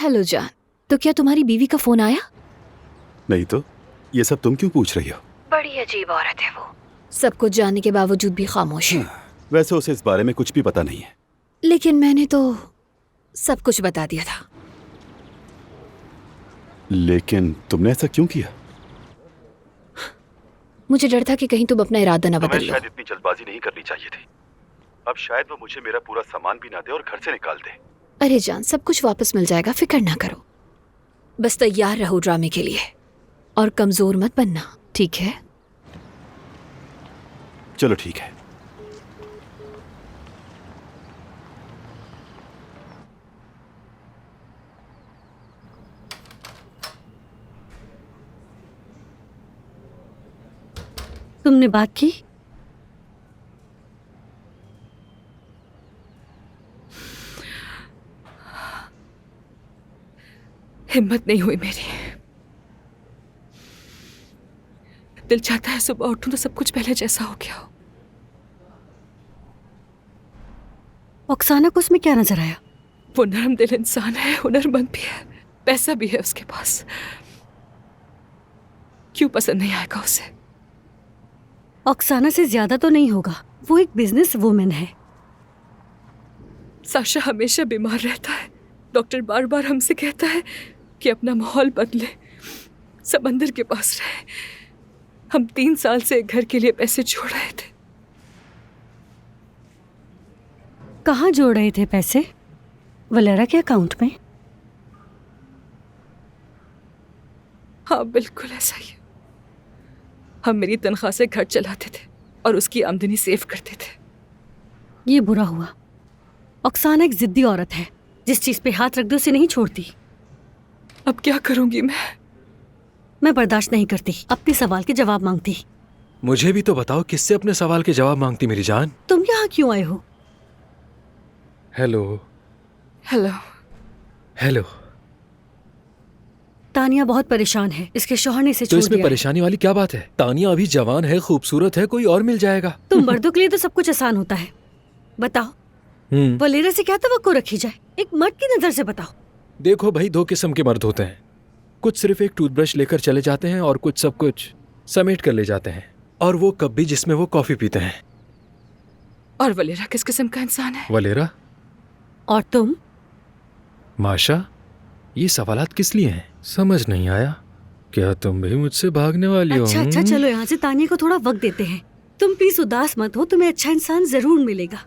Hello जान, तो क्या तुम्हारी बीवी का फोन आया? नहीं तो ये सब तुम क्यों पूछ रही हो? बड़ी अजीब औरत है वो, सब कुछ जानने के बावजूद भी खामोश है। वैसे उसे इस बारे में कुछ भी पता नहीं है। लेकिन मैंने तो सब कुछ बता दिया था। लेकिन तुमने ऐसा क्यों किया? मुझे डर था कि कहीं तुम अपना इरादा न बदल लो। शायद इतनी जल्दबाजी नहीं करनी चाहिए थी। अब शायद वो मुझे मेरा पूरा सामान भी ना दे और घर से निकाल दे। अरे जान, सब कुछ वापस मिल जाएगा, फिक्र ना करो। बस तैयार रहो ड्रामे के लिए और कमजोर मत बनना, ठीक है? चलो ठीक है। तुमने बात की? हिम्मत नहीं हुई मेरी। दिल चाहता है सुबह उठूं तो सब कुछ पहले जैसा हो गया हो। ऑक्साना को उसमें क्या नजर आया? वो नरम दिल इंसान है, हुनरमंद भी है, पैसा भी है उसके पास। क्यों पसंद नहीं आएगा उसे? ऑक्साना से ज्यादा तो नहीं होगा, वो एक बिजनेस वुमेन है। साशा हमेशा बीमार रहता है। डॉक्टर बार बार हमसे कहता है कि अपना माहौल बदले, समंदर के पास रहे। हम 3 साल से एक घर के लिए पैसे जोड़ रहे थे। कहाँ जोड़ रहे थे पैसे? वलेरा के अकाउंट में? हाँ बिल्कुल ऐसा ही है। हम मेरी तनख्वाह से घर चलाते थे और उसकी आमदनी सेव करते थे। ये बुरा हुआ। ऑक्साना एक जिद्दी औरत है, जिस चीज पे हाथ रख दो उसे नहीं छोड़ती। अब क्या करूंगी मैं बर्दाश्त नहीं करती, अपने सवाल के जवाब मांगती। मुझे भी तो बताओ, किससे अपने सवाल के जवाब मांगती मेरी जान? तुम यहाँ क्यों आए हो? Hello hello. हेलो। तानिया बहुत परेशान है, इसके शौहर ने इसे तो छोड़ इसमें दिया है। परेशानी वाली क्या बात है? तानिया अभी जवान है, खूबसूरत है, कोई और मिल जाएगा। तुम मर्दों के लिए तो सब कुछ आसान होता है। बताओ, वलेरा से क्या तवक्को रखी जाए? एक मर्द की नजर से बताओ। देखो भाई, 2 किस्म के मर्द होते हैं। कुछ सिर्फ एक टूथब्रश लेकर चले जाते हैं और कुछ सब कुछ समेट कर ले जाते हैं। और वो कप भी जिसमें वो कॉफी पीते हैं। और वलेरा किस किस्म का इंसान है? वलेरा? और तुम? माशा, ये सवालात किस लिए हैं? समझ नहीं आया। क्या तुम भी मुझसे भागने वाली हो? अच्छा, चलो यहाँ से तानिया को थोड़ा वक्त देते हैं। तुम प्लीज उदास मत हो, तुम्हें अच्छा इंसान जरूर मिलेगा।